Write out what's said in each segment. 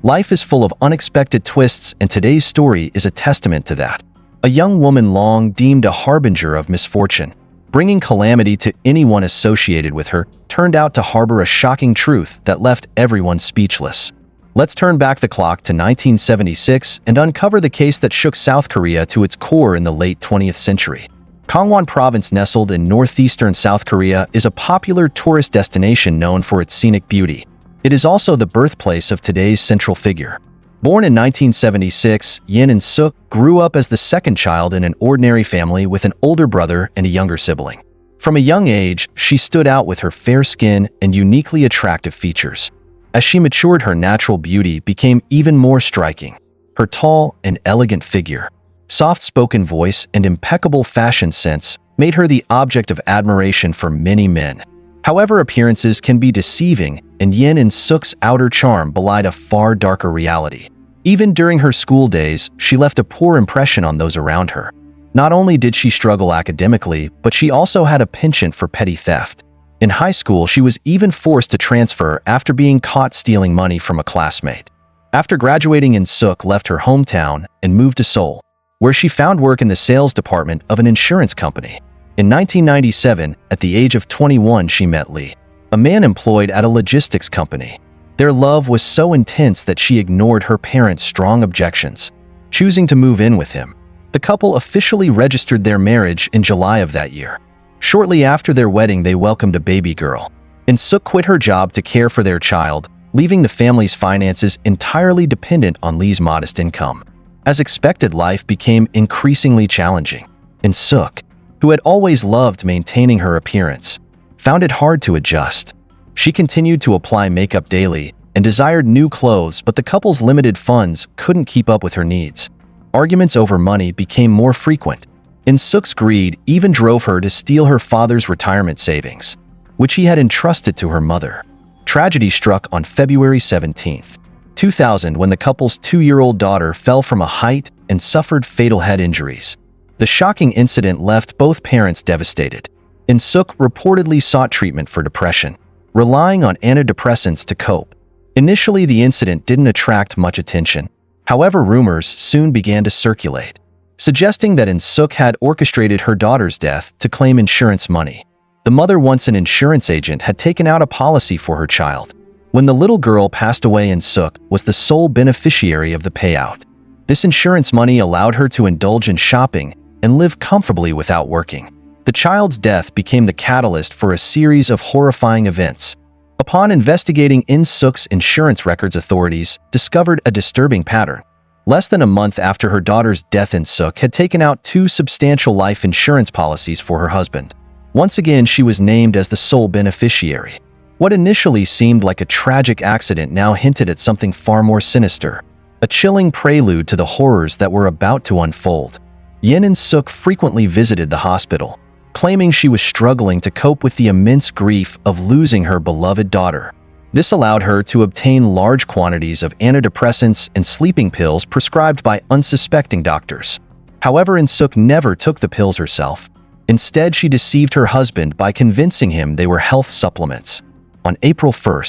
Life is full of unexpected twists, and today's story is a testament to that. A young woman long deemed a harbinger of misfortune, bringing calamity to anyone associated with her, turned out to harbor a shocking truth that left everyone speechless. Let's turn back the clock to 1976 and uncover the case that shook South Korea to its core in the late 20th century. Gangwon Province, nestled in northeastern South Korea, is a popular tourist destination known for its scenic beauty. It is also the birthplace of today's central figure. Born in 1976, Yoon Jin Sook grew up as the second child in an ordinary family with an older brother and a younger sibling. From a young age, she stood out with her fair skin and uniquely attractive features. As she matured, her natural beauty became even more striking. Her tall and elegant figure, soft-spoken voice, and impeccable fashion sense made her the object of admiration for many men. However, appearances can be deceiving, and Yoon Jin Sook's outer charm belied a far darker reality. Even during her school days, she left a poor impression on those around her. Not only did she struggle academically, but she also had a penchant for petty theft. In high school, she was even forced to transfer after being caught stealing money from a classmate. After graduating, Yoon Sook left her hometown and moved to Seoul, where she found work in the sales department of an insurance company. In 1997, at the age of 21, she met Lee, a man employed at a logistics company. Their love was so intense that she ignored her parents' strong objections, choosing to move in with him. The couple officially registered their marriage in July of that year. Shortly after their wedding, they welcomed a baby girl. Yoon Sook quit her job to care for their child, leaving the family's finances entirely dependent on Lee's modest income. As expected, life became increasingly challenging. Yoon Sook, who had always loved maintaining her appearance, found it hard to adjust. She continued to apply makeup daily and desired new clothes, but the couple's limited funds couldn't keep up with her needs. Arguments over money became more frequent. Yoon Sook's greed even drove her to steal her father's retirement savings, which he had entrusted to her mother. Tragedy struck on February 17, 2000, when the couple's 2-year-old daughter fell from a height and suffered fatal head injuries. The shocking incident left both parents devastated. Yoon Sook reportedly sought treatment for depression, relying on antidepressants to cope. Initially, the incident didn't attract much attention. However, rumors soon began to circulate, suggesting that Yoon Sook had orchestrated her daughter's death to claim insurance money. The mother, once an insurance agent, had taken out a policy for her child. When the little girl passed away, Yoon Sook was the sole beneficiary of the payout. This insurance money allowed her to indulge in shopping and live comfortably without working. The child's death became the catalyst for a series of horrifying events. Upon investigating Yoon Sook's insurance records, authorities discovered a disturbing pattern. Less than a month after her daughter's death, Yoon Sook had taken out 2 substantial life insurance policies for her husband. Once again, she was named as the sole beneficiary. What initially seemed like a tragic accident now hinted at something far more sinister, a chilling prelude to the horrors that were about to unfold. Yoon Jin Sook frequently visited the hospital, claiming she was struggling to cope with the immense grief of losing her beloved daughter. This allowed her to obtain large quantities of antidepressants and sleeping pills prescribed by unsuspecting doctors. However, Yoon Sook never took the pills herself. Instead, she deceived her husband by convincing him they were health supplements. On April 1,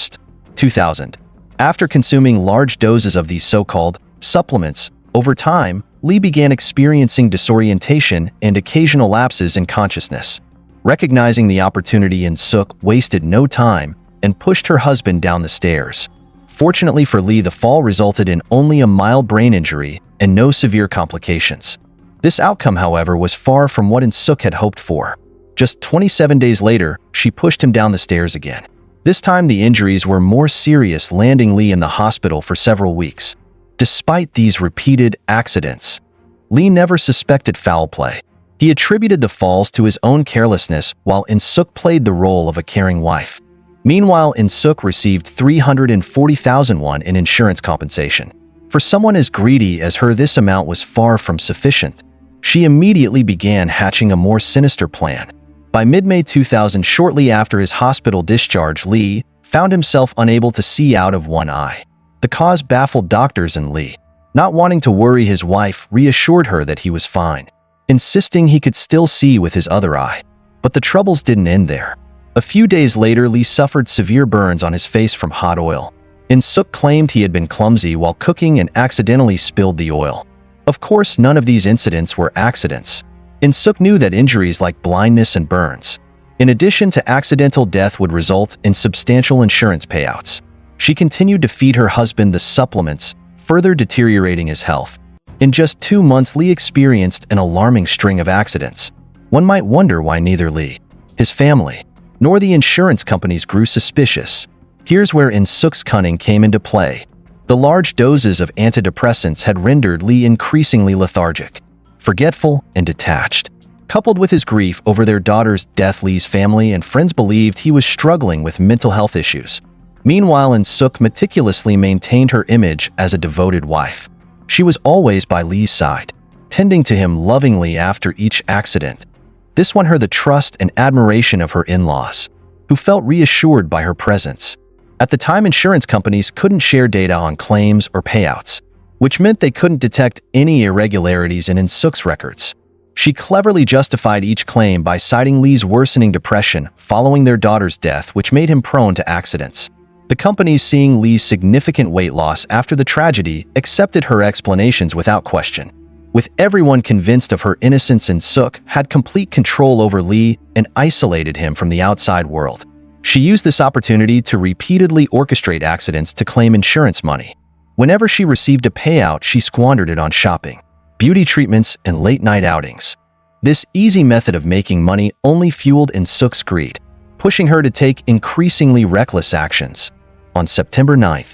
2000, after consuming large doses of these so-called supplements, over time, Lee began experiencing disorientation and occasional lapses in consciousness. Recognizing the opportunity, Yoon Sook wasted no time and pushed her husband down the stairs. Fortunately for Lee, the fall resulted in only a mild brain injury and no severe complications. This outcome, however, was far from what Yoon Sook had hoped for. Just 27 days later, she pushed him down the stairs again. This time, the injuries were more serious, landing Lee in the hospital for several weeks. Despite these repeated accidents, Lee never suspected foul play. He attributed the falls to his own carelessness, while Yoon Sook played the role of a caring wife. Meanwhile, Yoon Sook received 340,000 won in insurance compensation. For someone as greedy as her, this amount was far from sufficient. She immediately began hatching a more sinister plan. By mid-May 2000, shortly after his hospital discharge, Lee found himself unable to see out of one eye. The cause baffled doctors, and Lee, not wanting to worry his wife, reassured her that he was fine, insisting he could still see with his other eye. But the troubles didn't end there. A few days later, Lee suffered severe burns on his face from hot oil. In Sook claimed he had been clumsy while cooking and accidentally spilled the oil. Of course, none of these incidents were accidents. In Sook knew that injuries like blindness and burns, in addition to accidental death, would result in substantial insurance payouts. She continued to feed her husband the supplements, further deteriorating his health. In just 2 months, Lee experienced an alarming string of accidents. One might wonder why neither Lee, his family, nor the insurance companies grew suspicious. Here's where In Sook's cunning came into play. The large doses of antidepressants had rendered Lee increasingly lethargic, forgetful, and detached. Coupled with his grief over their daughter's death, Lee's family and friends believed he was struggling with mental health issues. Meanwhile, In Sook meticulously maintained her image as a devoted wife. She was always by Lee's side, tending to him lovingly after each accident. This won her the trust and admiration of her in-laws, who felt reassured by her presence. At the time, insurance companies couldn't share data on claims or payouts, which meant they couldn't detect any irregularities in Sook's records. She cleverly justified each claim by citing Lee's worsening depression following their daughter's death, which made him prone to accidents. The companies, seeing Lee's significant weight loss after the tragedy, accepted her explanations without question. With everyone convinced of her innocence, Sook had complete control over Lee and isolated him from the outside world. She used this opportunity to repeatedly orchestrate accidents to claim insurance money. Whenever she received a payout, she squandered it on shopping, beauty treatments, and late-night outings. This easy method of making money only fueled In Sook's greed, pushing her to take increasingly reckless actions. On September 9,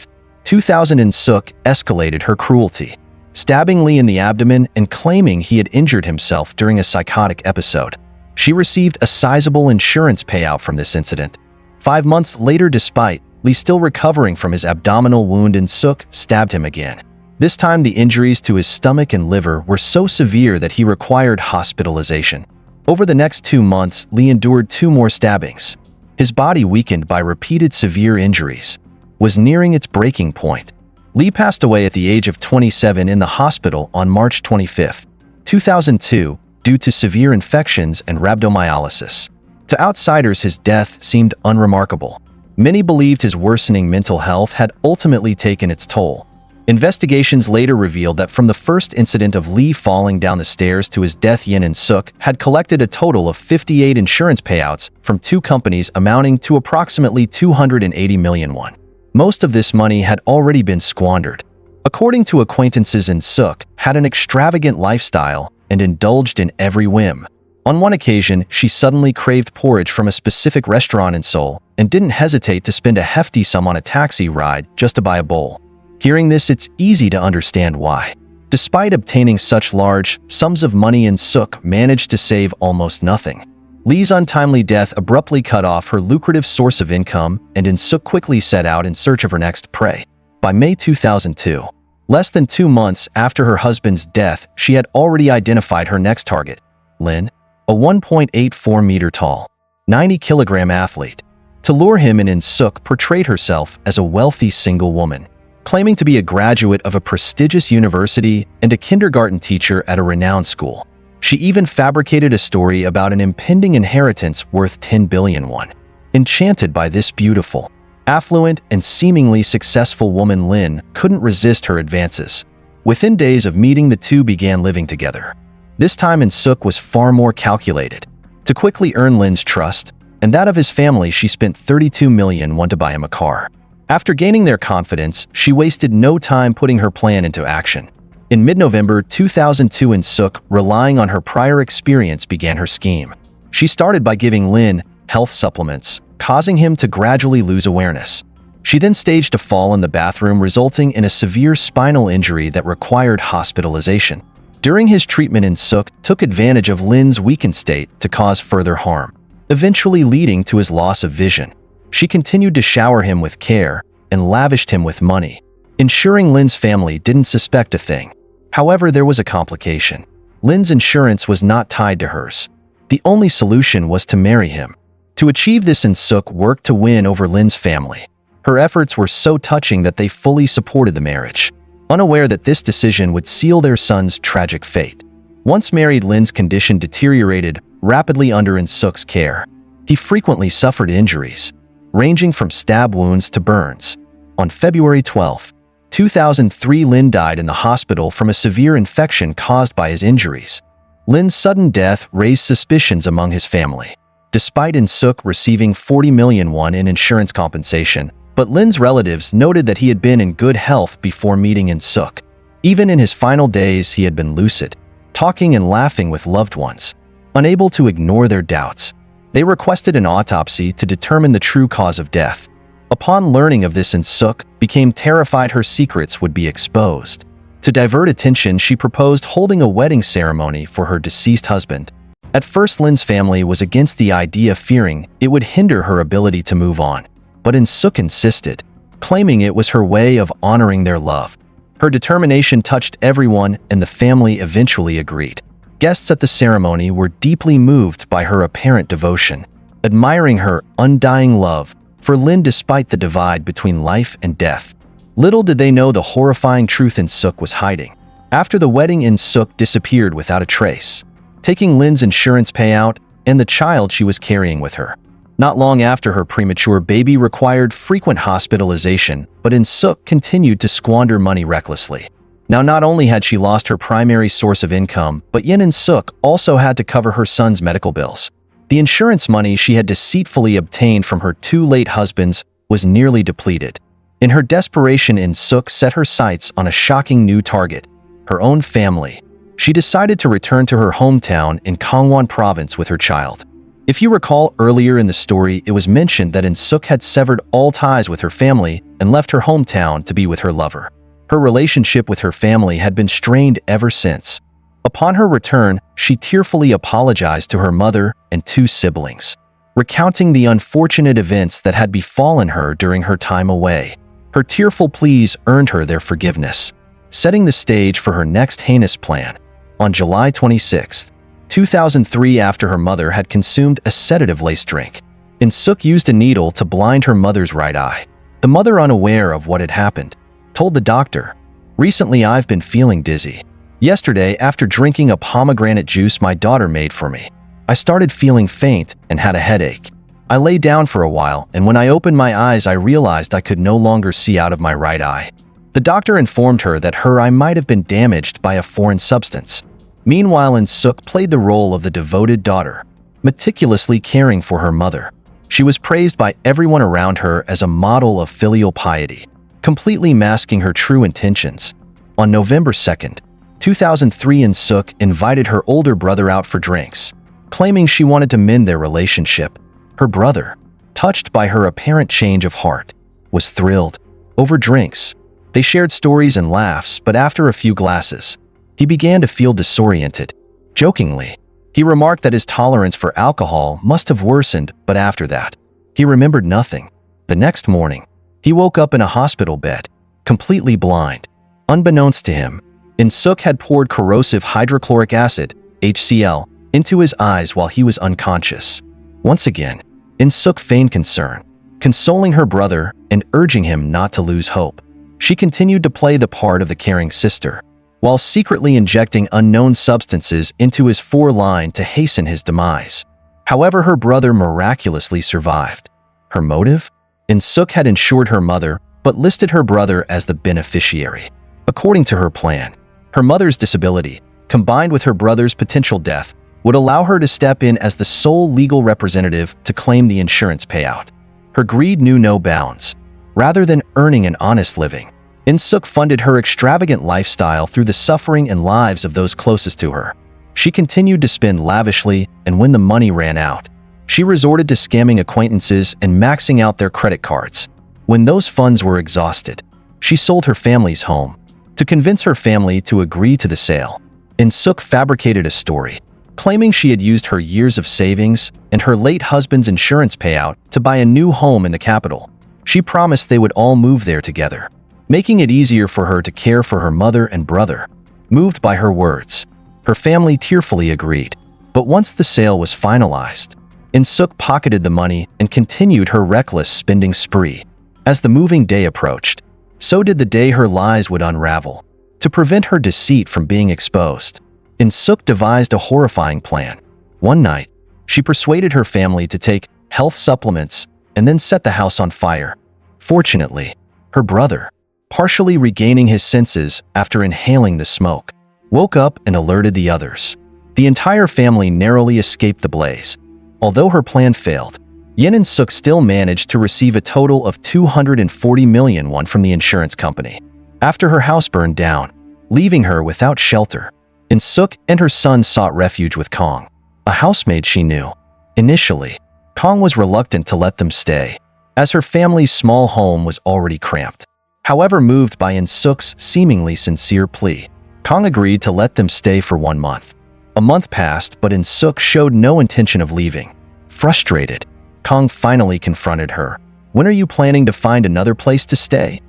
2000, In Sook escalated her cruelty, stabbing Lee in the abdomen and claiming he had injured himself during a psychotic episode. She received a sizable insurance payout from this incident. 5 months later, despite Lee still recovering from his abdominal wound, In Sook stabbed him again. This time, the injuries to his stomach and liver were so severe that he required hospitalization. Over the next 2 months, Lee endured 2 more stabbings. His body, weakened by repeated severe injuries, was nearing its breaking point. Lee passed away at the age of 27 in the hospital on March 25, 2002, due to severe infections and rhabdomyolysis. To outsiders, his death seemed unremarkable. Many believed his worsening mental health had ultimately taken its toll. Investigations later revealed that from the first incident of Lee falling down the stairs to his death, In Sook had collected a total of 58 insurance payouts from 2 companies amounting to approximately 280 million won. Most of this money had already been squandered. According to acquaintances, In Sook had an extravagant lifestyle and indulged in every whim. On one occasion, she suddenly craved porridge from a specific restaurant in Seoul and didn't hesitate to spend a hefty sum on a taxi ride just to buy a bowl. Hearing this, it's easy to understand why. Despite obtaining such large sums of money, In Sook managed to save almost nothing. Lee's untimely death abruptly cut off her lucrative source of income, and In Sook quickly set out in search of her next prey. By May 2002, less than 2 months after her husband's death, she had already identified her next target, Lin, a 1.84-meter tall, 90-kilogram athlete. To lure him in Sook portrayed herself as a wealthy single woman, claiming to be a graduate of a prestigious university and a kindergarten teacher at a renowned school. She even fabricated a story about an impending inheritance worth 10 billion won. Enchanted by this beautiful, affluent, and seemingly successful woman, Lin couldn't resist her advances. Within days of meeting, the two began living together. This time, In Sook was far more calculated. To quickly earn Lin's trust and that of his family, she spent 32 million won to buy him a car. After gaining their confidence, she wasted no time putting her plan into action. In mid-November 2002, In Sook, relying on her prior experience, began her scheme. She started by giving Lin health supplements, causing him to gradually lose awareness. She then staged a fall in the bathroom, resulting in a severe spinal injury that required hospitalization. During his treatment, In Sook took advantage of Lin's weakened state to cause further harm, eventually leading to his loss of vision. She continued to shower him with care and lavished him with money, ensuring Lin's family didn't suspect a thing. However, there was a complication. Lin's insurance was not tied to hers. The only solution was to marry him. To achieve this, In Sook worked to win over Lin's family. Her efforts were so touching that they fully supported the marriage, unaware that this decision would seal their son's tragic fate. Once married, Lin's condition deteriorated rapidly under In Sook's care. He frequently suffered injuries, ranging from stab wounds to burns. On February 12, 2003, Lin died in the hospital from a severe infection caused by his injuries. Lin's sudden death raised suspicions among his family. Despite Yoon Sook receiving 40 million won in insurance compensation, but Lin's relatives noted that he had been in good health before meeting Yoon Sook. Even in his final days, he had been lucid, talking and laughing with loved ones. Unable to ignore their doubts, they requested an autopsy to determine the true cause of death. Upon learning of this, Yoon Sook became terrified her secrets would be exposed. To divert attention, she proposed holding a wedding ceremony for her deceased husband. At first, Lin's family was against the idea, fearing it would hinder her ability to move on. But Yoon Sook insisted, claiming it was her way of honoring their love. Her determination touched everyone, and the family eventually agreed. Guests at the ceremony were deeply moved by her apparent devotion, admiring her undying love for Lin despite the divide between life and death. Little did they know the horrifying truth Yoon Sook was hiding. After the wedding, Yoon Sook disappeared without a trace, taking Lin's insurance payout and the child she was carrying with her. Not long after, her premature baby required frequent hospitalization, but Yoon Sook continued to squander money recklessly. Now, not only had she lost her primary source of income, but Yoon Sook also had to cover her son's medical bills. The insurance money she had deceitfully obtained from her two late husbands was nearly depleted. In her desperation, Yoon Sook set her sights on a shocking new target: her own family. She decided to return to her hometown in Gangwon province with her child. If you recall, earlier in the story, it was mentioned that Yoon Sook had severed all ties with her family and left her hometown to be with her lover. Her relationship with her family had been strained ever since. Upon her return, she tearfully apologized to her mother and two siblings, recounting the unfortunate events that had befallen her during her time away. Her tearful pleas earned her their forgiveness, setting the stage for her next heinous plan. On July 26, 2003, after her mother had consumed a sedative-laced drink, Yoon Sook used a needle to blind her mother's right eye. The mother, unaware of what had happened, told the doctor, "Recently I've been feeling dizzy. Yesterday, after drinking a pomegranate juice my daughter made for me, I started feeling faint and had a headache. I lay down for a while, and when I opened my eyes, I realized I could no longer see out of my right eye." The doctor informed her that her eye might have been damaged by a foreign substance. Meanwhile, Yoon Sook played the role of the devoted daughter, meticulously caring for her mother. She was praised by everyone around her as a model of filial piety, completely masking her true intentions. On November 2nd, 2003, Yoon Sook invited her older brother out for drinks, claiming she wanted to mend their relationship. Her brother, touched by her apparent change of heart, was thrilled. Over drinks, they shared stories and laughs, but after a few glasses, he began to feel disoriented. Jokingly, he remarked that his tolerance for alcohol must have worsened, but after that, he remembered nothing. The next morning, he woke up in a hospital bed, completely blind. Unbeknownst to him, Yoon Sook had poured corrosive hydrochloric acid, HCl, into his eyes while he was unconscious. Once again, Yoon Sook feigned concern, consoling her brother and urging him not to lose hope. She continued to play the part of the caring sister, while secretly injecting unknown substances into his foreline to hasten his demise. However, her brother miraculously survived. Her motive? Yoon Sook had insured her mother, but listed her brother as the beneficiary. According to her plan, her mother's disability, combined with her brother's potential death, would allow her to step in as the sole legal representative to claim the insurance payout. Her greed knew no bounds. Rather than earning an honest living, Yoon Sook funded her extravagant lifestyle through the suffering and lives of those closest to her. She continued to spend lavishly, and when the money ran out, she resorted to scamming acquaintances and maxing out their credit cards. When those funds were exhausted, she sold her family's home. To convince her family to agree to the sale, Yoon Sook fabricated a story, claiming she had used her years of savings and her late husband's insurance payout to buy a new home in the capital. She promised they would all move there together, making it easier for her to care for her mother and brother. Moved by her words, her family tearfully agreed. But once the sale was finalized, Yoon Sook pocketed the money and continued her reckless spending spree. As the moving day approached, so did the day her lies would unravel. To prevent her deceit from being exposed, Yoon Sook devised a horrifying plan. One night, she persuaded her family to take health supplements and then set the house on fire. Fortunately, Her brother, partially regaining his senses after inhaling the smoke, woke up and alerted the others. The entire family narrowly escaped the blaze. Although her plan failed, Yoon Jin Sook still managed to receive a total of 240 million won from the insurance company after her house burned down, leaving her without shelter. Jin Sook and her son sought refuge with Kong, a housemaid she knew. Initially, Kong was reluctant to let them stay, as her family's small home was already cramped. However, moved by Jin Sook's seemingly sincere plea, Kong agreed to let them stay for 1 month. A month passed, but Jin Sook showed no intention of leaving. Frustrated, Kong finally confronted her. "When are you planning to find another place to stay?"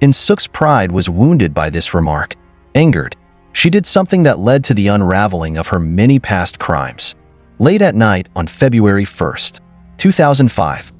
Jin Sook's pride was wounded by this remark. Angered, she did something that led to the unraveling of her many past crimes. Late at night on February 1st, 2005,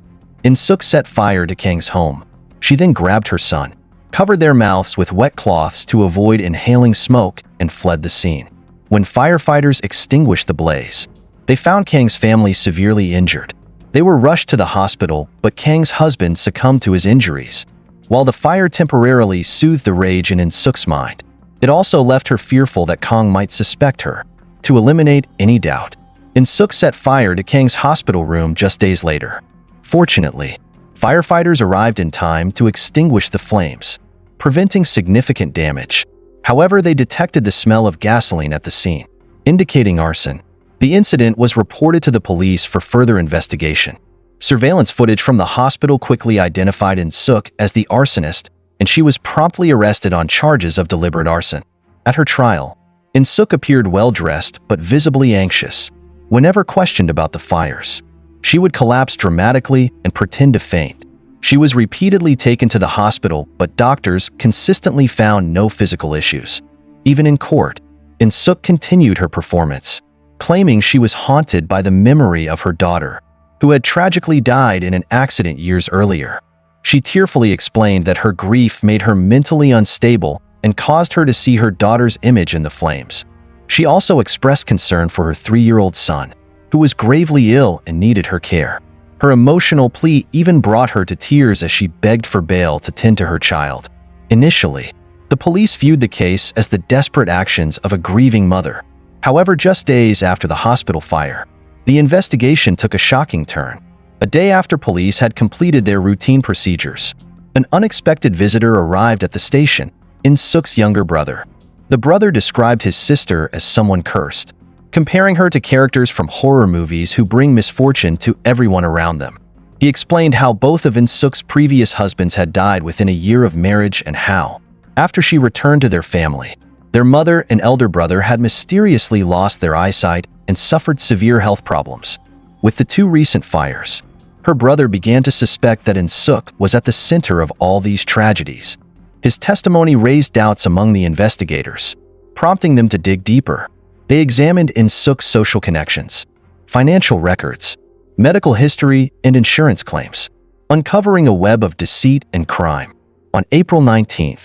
Jin Sook set fire to Kang's home. She then grabbed her son, covered their mouths with wet cloths to avoid inhaling smoke, and fled the scene. When firefighters extinguished the blaze, they found Kang's family severely injured. They were rushed to the hospital, but Kang's husband succumbed to his injuries. While the fire temporarily soothed the rage in Jin Sook's mind, it also left her fearful that Kang might suspect her. To eliminate any doubt, Jin Sook set fire to Kang's hospital room just days later. Fortunately, firefighters arrived in time to extinguish the flames, preventing significant damage. However, they detected the smell of gasoline at the scene, indicating arson. The incident was reported to the police for further investigation. Surveillance footage from the hospital quickly identified Jin Sook as the arsonist, and she was promptly arrested on charges of deliberate arson. At her trial, Jin Sook appeared well-dressed but visibly anxious. Whenever questioned about the fires, she would collapse dramatically and pretend to faint. She was repeatedly taken to the hospital, but doctors consistently found no physical issues. Even in court, Jin Sook continued her performance, claiming she was haunted by the memory of her daughter, who had tragically died in an accident years earlier. She tearfully explained that her grief made her mentally unstable and caused her to see her daughter's image in the flames. She also expressed concern for her 3-year-old son, who was gravely ill and needed her care. Her emotional plea even brought her to tears as she begged for bail to tend to her child. Initially, the police viewed the case as the desperate actions of a grieving mother. However, just days after the hospital fire, the investigation took a shocking turn. A day after police had completed their routine procedures, an unexpected visitor arrived at the station, Jin Sook's younger brother. The brother described his sister as someone cursed, comparing her to characters from horror movies who bring misfortune to everyone around them. He explained how both of Jin Sook's previous husbands had died within a year of marriage and how, after she returned to their family, their mother and elder brother had mysteriously lost their eyesight and suffered severe health problems. With the 2 recent fires, her brother began to suspect that Jin Sook was at the center of all these tragedies. His testimony raised doubts among the investigators, prompting them to dig deeper. They examined Jin Sook's social connections, financial records, medical history, and insurance claims, uncovering a web of deceit and crime. On April 19,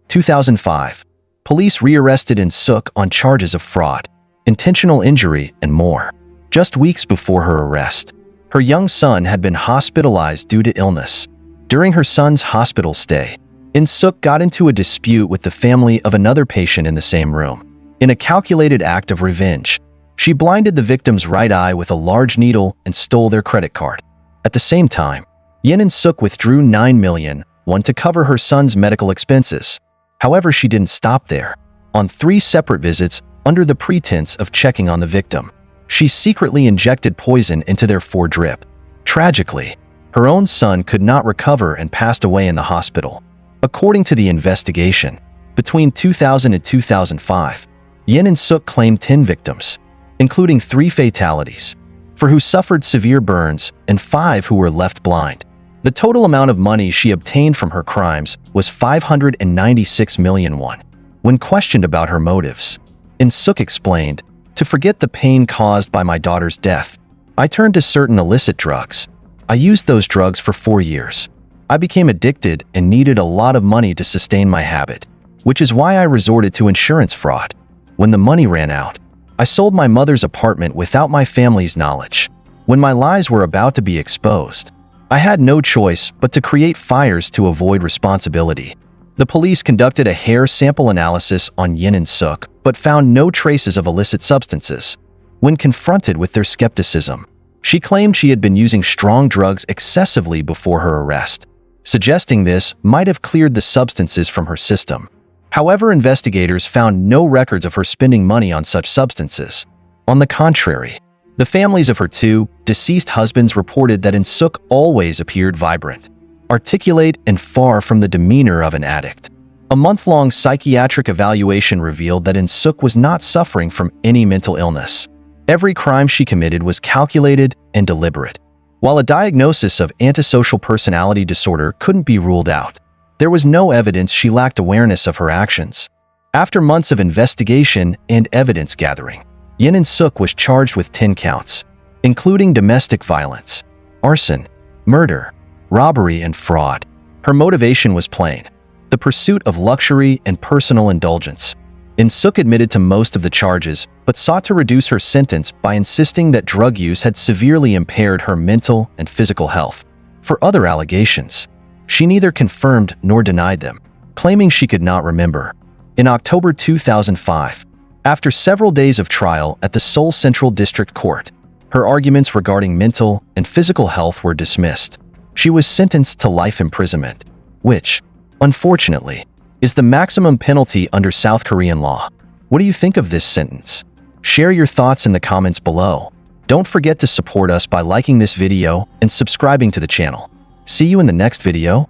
2005, police rearrested Jin Sook on charges of fraud, intentional injury, and more. Just weeks before her arrest, her young son had been hospitalized due to illness. During her son's hospital stay, Jin Sook got into a dispute with the family of another patient in the same room. In a calculated act of revenge, she blinded the victim's right eye with a large needle and stole their credit card. At the same time, Yoon Jin Sook withdrew 9 million won to cover her son's medical expenses. However, she didn't stop there. On 3 separate visits, under the pretense of checking on the victim, she secretly injected poison into their 4 drip. Tragically, her own son could not recover and passed away in the hospital. According to the investigation, between 2000 and 2005, Yoon Jin Sook claimed 10 victims, including 3 fatalities, for who suffered severe burns and 5 who were left blind. The total amount of money she obtained from her crimes was 596 million won. When questioned about her motives, Jin Sook explained, "To forget the pain caused by my daughter's death, I turned to certain illicit drugs. I used those drugs for 4 years. I became addicted and needed a lot of money to sustain my habit, which is why I resorted to insurance fraud. When the money ran out, I sold my mother's apartment without my family's knowledge. When my lies were about to be exposed, I had no choice but to create fires to avoid responsibility. The police conducted a hair sample analysis on Yoon Jin Sook, but found no traces of illicit substances. When confronted with their skepticism, she claimed she had been using strong drugs excessively before her arrest, suggesting this might have cleared the substances from her system. However, investigators found no records of her spending money on such substances. On the contrary, the families of her two deceased husbands reported that Jin Sook always appeared vibrant, articulate, and far from the demeanor of an addict. A month-long psychiatric evaluation revealed that Jin Sook was not suffering from any mental illness. Every crime she committed was calculated and deliberate. While a diagnosis of antisocial personality disorder couldn't be ruled out, there was no evidence she lacked awareness of her actions. After months of investigation and evidence gathering, Yoon Jin Sook was charged with 10 counts, including domestic violence, arson, murder, robbery, and fraud. Her motivation was plain: the pursuit of luxury and personal indulgence. Jin Sook admitted to most of the charges, but sought to reduce her sentence by insisting that drug use had severely impaired her mental and physical health. For other allegations, she neither confirmed nor denied them, claiming she could not remember. In October 2005, after several days of trial at the Seoul Central District Court, her arguments regarding mental and physical health were dismissed. She was sentenced to life imprisonment, which, unfortunately, is the maximum penalty under South Korean law. What do you think of this sentence? Share your thoughts in the comments below. Don't forget to support us by liking this video and subscribing to the channel. See you in the next video.